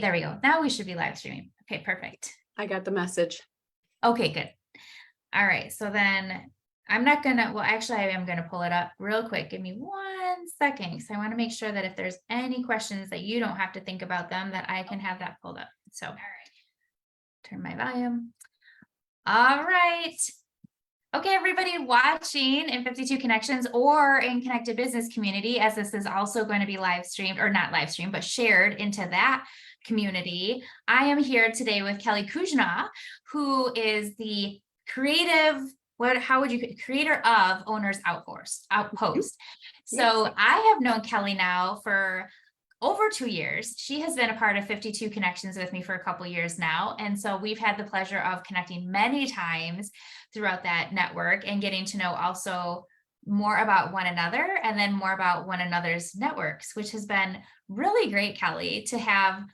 there we go. Now we should be live streaming. Okay, perfect. I got the message. Okay, good. All right. So then I'm not gonna, well, actually I am gonna pull it up real quick. Give me 1 second. Because I want to make sure that if there's any questions that you don't have to think about them, that I can have that pulled up. So, all right. Turn my volume. All right. Okay, everybody watching in 52 Connections or in Connected Business Community, as this is also going to be live streamed, or not live streamed, but shared into that community. I am here today with Kelly Kuzna, who is the creative, creator of Owners Outpost. So I have known Kelly now for over 2 years. She has been a part of 52 Connections with me for a couple years now. And so we've had the pleasure of connecting many times throughout that network and getting to know also more about one another and then more about one another's networks, which has been really great, Kelly, to have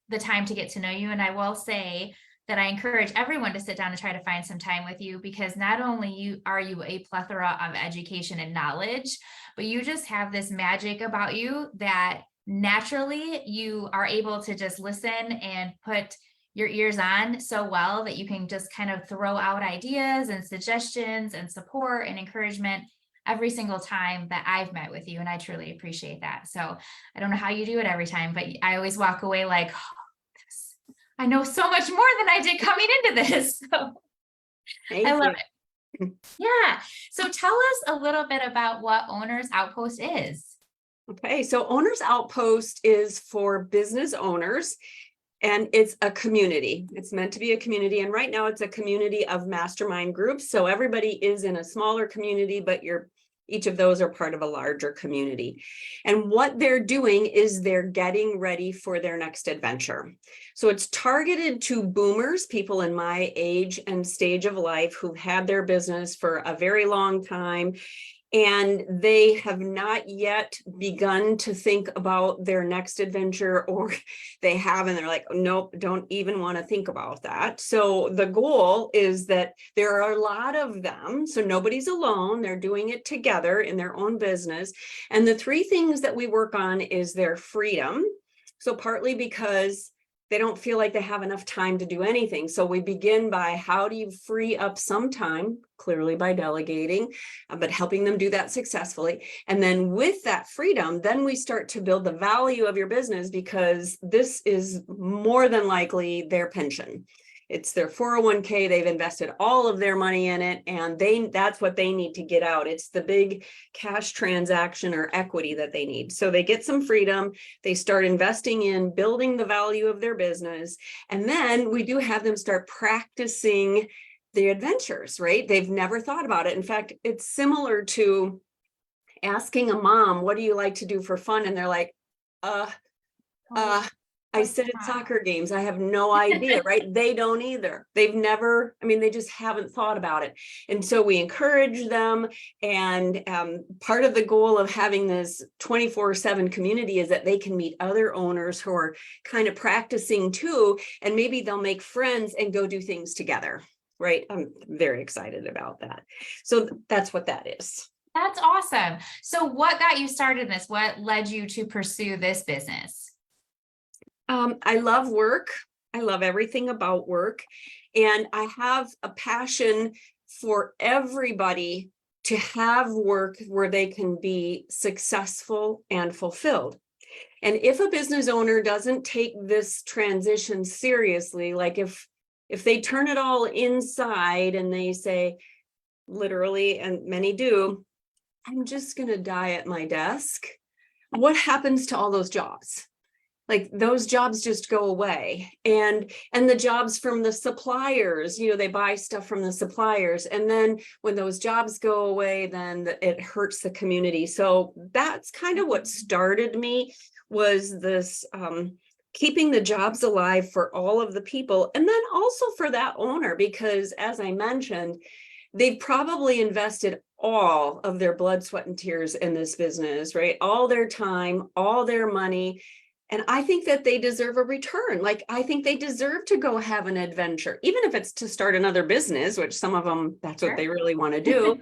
the time to get to know you. And I will say that I encourage everyone to sit down and try to find some time with you, because not only are you a plethora of education and knowledge, but you just have this magic about you that naturally you are able to just listen and put your ears on so well that you can just kind of throw out ideas and suggestions and support and encouragement every single time that I've met with you. And I truly appreciate that. So I don't know how you do it every time, but I always walk away like, oh, I know so much more than I did coming into this. So I love it. Yeah. So tell us a little bit about what Owners Outpost is. Okay, so Owners Outpost is for business owners, and it's a community. It's meant to be a community, and right now it's a community of mastermind groups. So everybody is in a smaller community, but each of those are part of a larger community. And what they're doing is they're getting ready for their next adventure. So it's targeted to boomers, people in my age and stage of life who've had their business for a very long time, and they have not yet begun to think about their next adventure, or they have, and they're like, nope, don't even want to think about that. So the goal is that there are a lot of them, so nobody's alone. They're doing it together in their own business. And the three things that we work on is their freedom. So partly because they don't feel like they have enough time to do anything. So we begin by, how do you free up some time? Clearly by delegating, but helping them do that successfully. And then with that freedom, then we start to build the value of your business, because this is more than likely their pension. It's their 401k. They've invested all of their money in it, and that's what they need to get out. It's the big cash transaction or equity that they need. So they get some freedom. They start investing in building the value of their business. And then we do have them start practicing the adventures, right? They've never thought about it. In fact, it's similar to asking a mom, what do you like to do for fun? And they're like, I sit at soccer games. I have no idea, right? They don't either. They've never, they just haven't thought about it. And so we encourage them. And part of the goal of having this 24/7 community is that they can meet other owners who are kind of practicing too. And maybe they'll make friends and go do things together, right? I'm very excited about that. So that's what that is. That's awesome. So what got you started in this? What led you to pursue this business? I love work. I love everything about work. And I have a passion for everybody to have work where they can be successful and fulfilled. And if a business owner doesn't take this transition seriously, like if they turn it all inside and they say, literally, and many do, I'm just going to die at my desk, what happens to all those jobs? Like, those jobs just go away. And the jobs from the suppliers, they buy stuff from the suppliers. And then when those jobs go away, then it hurts the community. So that's kind of what started me, was this keeping the jobs alive for all of the people. And then also for that owner, because as I mentioned, they've probably invested all of their blood, sweat, and tears in this business, right? All their time, all their money. And I think that they deserve a return. Like, I think they deserve to go have an adventure, even if it's to start another business, which some of them, that's what they really want to do.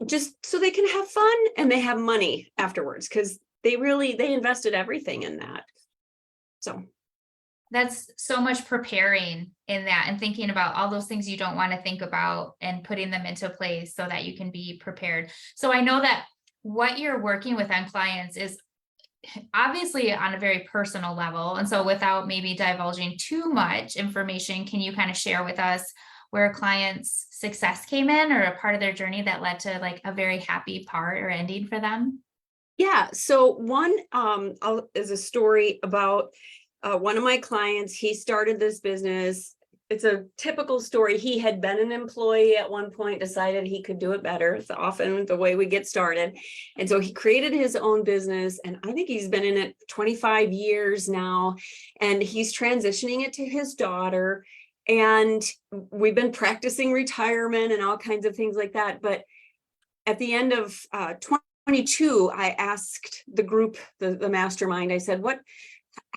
Just so they can have fun and they have money afterwards, because they invested everything in that. So That's so much preparing in that and thinking about all those things you don't want to think about and putting them into place so that you can be prepared. So I know that what you're working with on clients is obviously on a very personal level. And so without maybe divulging too much information, can you kind of share with us where a client's success came in or a part of their journey that led to like a very happy part or ending for them? Yeah. So one is a story about one of my clients. He started this business. It's a typical story. He had been an employee at one point, decided he could do it better. It's often the way we get started. And so he created his own business. And I think he's been in it 25 years now. And he's transitioning it to his daughter. And we've been practicing retirement and all kinds of things like that. But at the end of 2022, I asked the group, the mastermind, I said,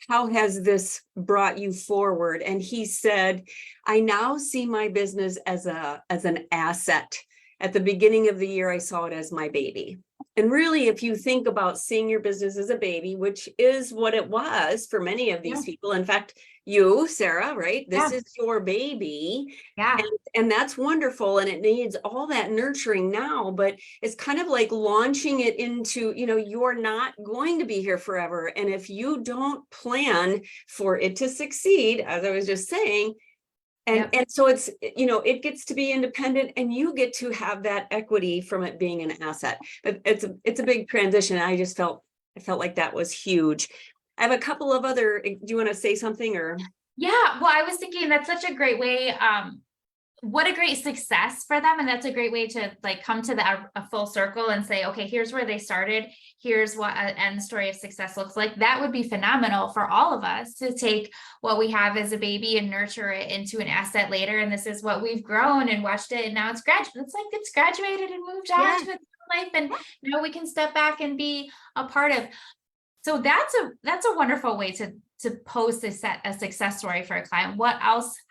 how has this brought you forward? And he said, I now see my business as an asset. At the beginning of the year, I saw it as my baby. And really, if you think about seeing your business as a baby, which is what it was for many of these people, in fact, you, Sarah, right? This Yeah. is your baby. Yeah. And that's wonderful. And it needs all that nurturing now, but it's kind of like launching it into, you're not going to be here forever. And if you don't plan for it to succeed, as I was just saying, Yep. and so it's, it gets to be independent and you get to have that equity from it being an asset. But it's a big transition. I felt like that was huge. I have a couple of other, do you want to say something or? Yeah. Well, I was thinking that's such a great way. What a great success for them. And that's a great way to like come to a full circle and say, okay, here's where they started. Here's what an end story of success looks like. That would be phenomenal for all of us to take what we have as a baby and nurture it into an asset later. And this is what we've grown and watched it. And now it's graduated and moved on to its life. And now we can step back and be a part of. So that's a wonderful way to post a success story for a client.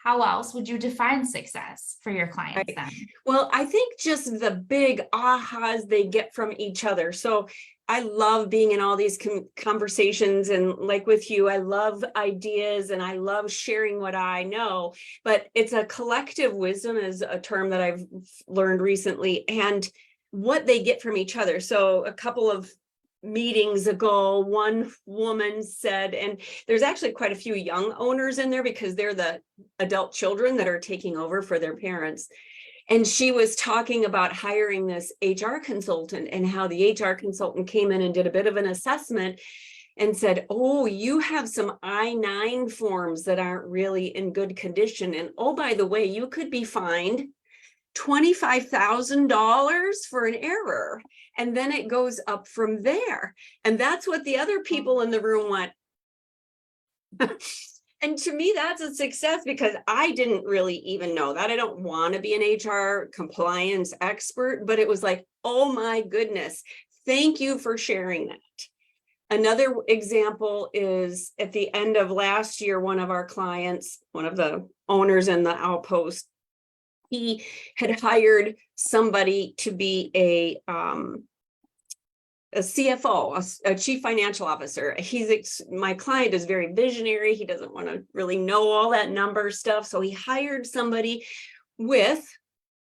How else would you define success for your clients then? Well, I think just the big ahas they get from each other. So I love being in all these conversations, and like with you, I love ideas and I love sharing what I know, but it's a collective wisdom is a term that I've learned recently, and what they get from each other. So a couple of meetings ago, one woman said, and there's actually quite a few young owners in there because they're the adult children that are taking over for their parents. And she was talking about hiring this HR consultant and how the HR consultant came in and did a bit of an assessment and said, oh, you have some I-9 forms that aren't really in good condition. And oh, by the way, you could be fined $25,000 for an error. And then it goes up from there. And that's what the other people in the room went. And to me, that's a success because I didn't really even know that. I don't want to be an HR compliance expert, but it was like, oh my goodness, thank you for sharing that. Another example is at the end of last year, one of our clients, one of the owners in the Outpost, he had hired somebody to be a CFO, a chief financial officer. My client is very visionary. He doesn't want to really know all that number stuff. So he hired somebody with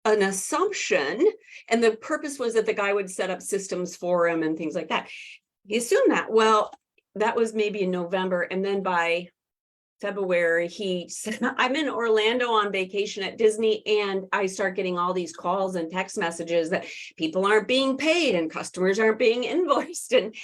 an assumption, and the purpose was that the guy would set up systems for him and things like that. He assumed that. Well, that was maybe in November. And then by February, he said, I'm in Orlando on vacation at Disney, and I start getting all these calls and text messages that people aren't being paid and customers aren't being invoiced. And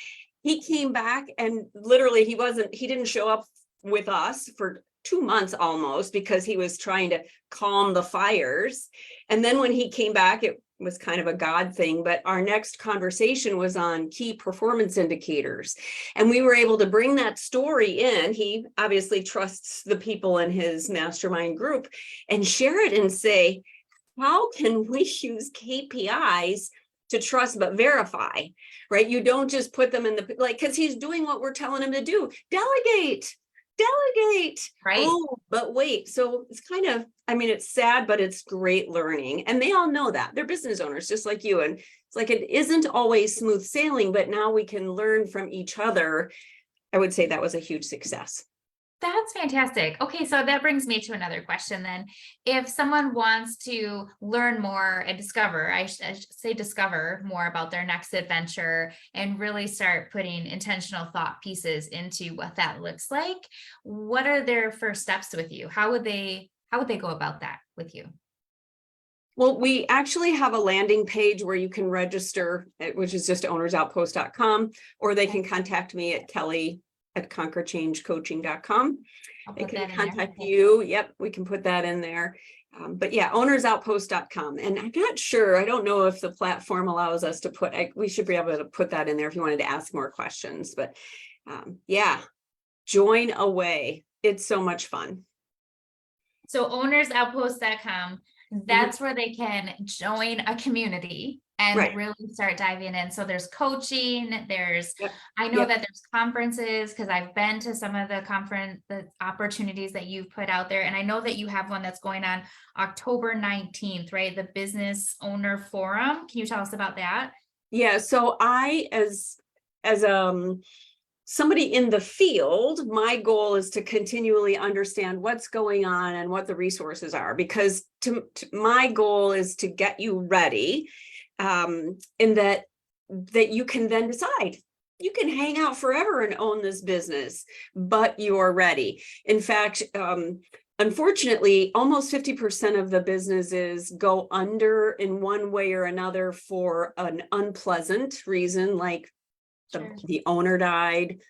he came back and literally he didn't show up with us for 2 months almost because he was trying to calm the fires. And then when he came back, it was kind of a God thing, but our next conversation was on key performance indicators. And we were able to bring that story in. He obviously trusts the people in his mastermind group and share it and say, how can we use KPIs to trust but verify, right? You don't just put them in because he's doing what we're telling him to do. Delegate. Right. Oh, but wait. So it's kind of, it's sad, but it's great learning. And they all know that. They're business owners just like you. And it's like, it isn't always smooth sailing, but now we can learn from each other. I would say that was a huge success. That's fantastic. Okay, so that brings me to another question then. If someone wants to learn more and discover, I should say discover more about their next adventure and really start putting intentional thought pieces into what that looks like, what are their first steps with you? How would they go about that with you? Well, we actually have a landing page where you can register, which is just ownersoutpost.com, or they can contact me at kelly@conquerchangecoaching.com. I'll They put can that in there. contact you. Yep, we can put that in there. But yeah, ownersoutpost.com. And I'm not sure, I don't know if the platform allows us to put, we should be able to put that in there if you wanted to ask more questions. But yeah, join away. It's so much fun. So ownersoutpost.com, Mhm. that's where they can join a community and Right. really start diving in. So there's coaching, Yep. I know Yep. that there's conferences because I've been to some of the opportunities that you've put out there. And I know that you have one that's going on October 19th, right? The Business Owner Forum. Can you tell us about that? Yeah. So as somebody in the field, my goal is to continually understand what's going on and what the resources are, because my goal is to get you ready, and that you can then decide. You can hang out forever and own this business, but you're ready. In fact, unfortunately, almost 50% of the businesses go under in one way or another for an unpleasant reason, like Sure. the owner died,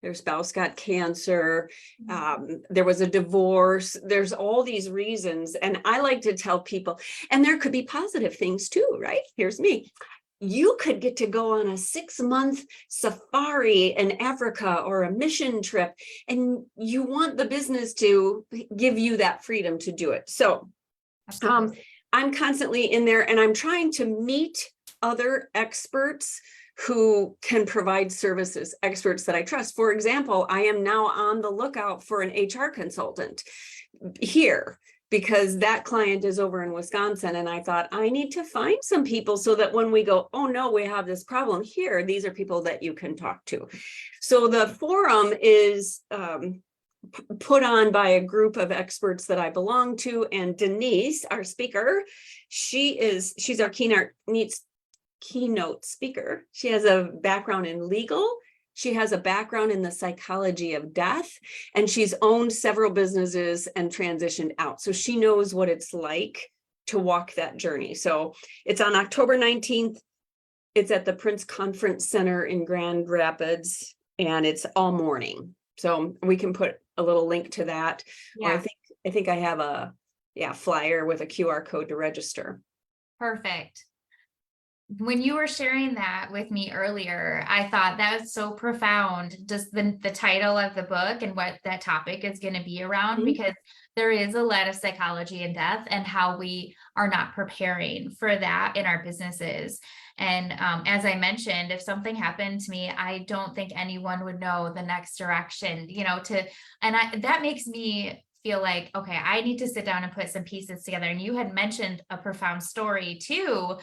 their spouse got cancer, Mhm. there was a divorce. There's all these reasons. And I like to tell people, and there could be positive things too, right? Here's me. You could get to go on a 6-month safari in Africa or a mission trip, and you want the business to give you that freedom to do it. So Absolutely. I'm constantly in there, and I'm trying to meet other experts who can provide services, experts that I trust. For example, I am now on the lookout for an HR consultant here because that client is over in Wisconsin. And I thought, I need to find some people so that when we go, oh no, we have this problem here, these are people that you can talk to. So the forum is put on by a group of experts that I belong to. And Denise, our speaker, she's our keynote speaker. She has a background in legal. She has a background in the psychology of death, and she's owned several businesses and transitioned out. So she knows what it's like to walk that journey. So it's on October 19th. It's at the Prince Conference Center in Grand Rapids, and it's all morning. So we can put a little link to that. Or Yeah. I think I have a flyer with a QR code to register. Perfect. When you were sharing that with me earlier, I thought that was so profound, just the title of the book and what that topic is going to be around, Mhm. because there is a lot of psychology in death and how we are not preparing for that in our businesses. And as I mentioned, if something happened to me, I don't think anyone would know the next direction, that makes me feel like, okay, I need to sit down and put some pieces together. And you had mentioned a profound story too.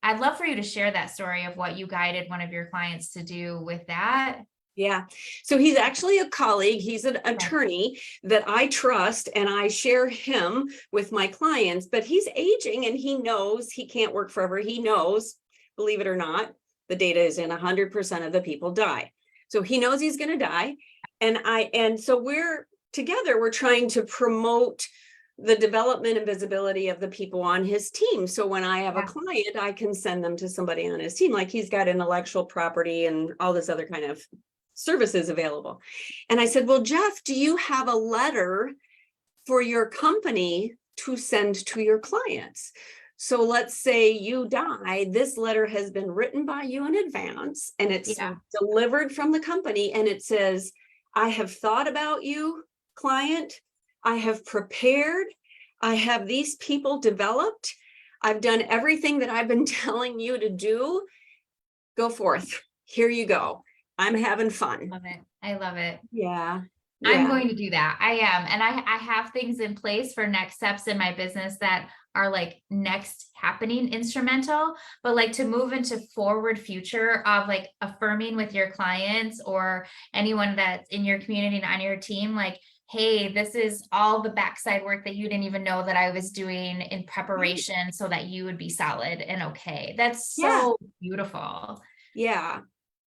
I'd love for you to share that story of what you guided one of your clients to do with that. Yeah. So he's actually a colleague. He's an Okay. attorney that I trust, and I share him with my clients, but he's aging and he knows he can't work forever. He knows, believe it or not, the data is in 100% of the people die. So he knows he's going to die. And so we're together, we're trying to promote the development and visibility of the people on his team. So when I have a Yeah. client, I can send them to somebody on his team, like he's got intellectual property and all this other kind of services available. And I said, well, Jeff, do you have a letter for your company to send to your clients? So let's say you die, this letter has been written by you in advance, and it's Yeah. delivered from the company, and it says, I have thought about you, client. I have prepared. I have these people developed. I've done everything that I've been telling you to do. Go forth. Here you go. I'm having fun. Love it. I love it. Yeah. I'm Yeah. going to do that. I am. And I have things in place for next steps in my business that are like next happening instrumental, but like to move into forward future of like affirming with your clients or anyone that's in your community and on your team, like, hey, this is all the backside work that you didn't even know that I was doing in Right. preparation so that you would be solid and okay. That's Yeah, so beautiful. yeah.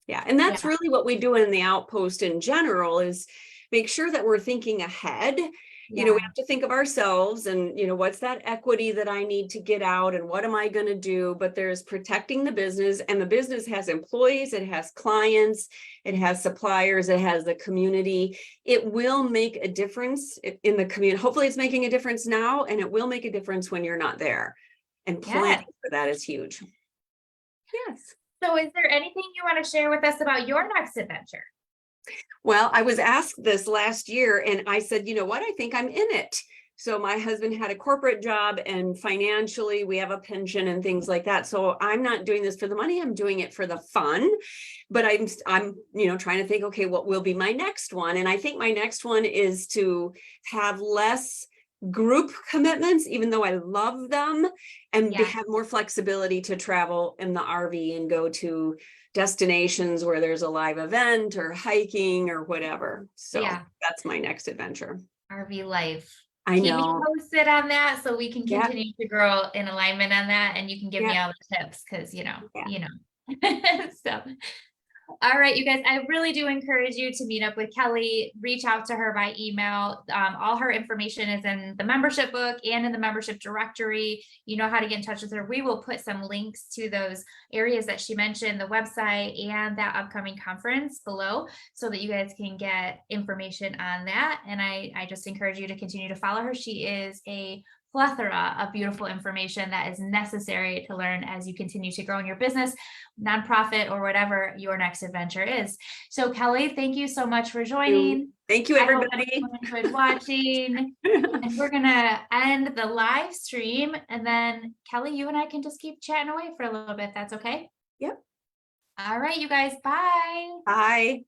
Yeah, and that's Yeah. really what we do in the Outpost in general is make sure that we're thinking ahead. We Yeah. have to think of ourselves and, what's that equity that I need to get out and what am I going to do? But there's protecting the business, and the business has employees, it has clients, it has suppliers, it has the community. It will make a difference in the community. Hopefully it's making a difference now, and it will make a difference when you're not there. And Yeah. planning for that is huge. Yes. So is there anything you want to share with us about your next adventure? Well, I was asked this last year and I said, you know what? I think I'm in it. So my husband had a corporate job and financially we have a pension and things like that. So I'm not doing this for the money. I'm doing it for the fun. But I'm trying to think, okay, what will be my next one? And I think my next one is to have less group commitments, even though I love them, and Yeah. have more flexibility to travel in the RV and go to destinations where there's a live event or hiking or whatever. So Yeah. that's my next adventure. RV life. I Keep me know. posted on that so we can Yeah. continue to grow in alignment on that and you can give Yeah. me all the tips because Yeah. So all right, you guys, I really do encourage you to meet up with Kelly, reach out to her by email. All her information is in the membership book and in the membership directory. You know how to get in touch with her. We will put some links to those areas that she mentioned, the website and that upcoming conference below so that you guys can get information on that. And I just encourage you to continue to follow her. She is a plethora of beautiful information that is necessary to learn as you continue to grow in your business, nonprofit, or whatever your next adventure is. So Kelly, thank you so much for joining. Thank you, I hope everybody. everyone enjoyed watching. And we're gonna end the live stream and then Kelly, you and I can just keep chatting away for a little bit. That's okay? Yep. All right, you guys, bye. Bye.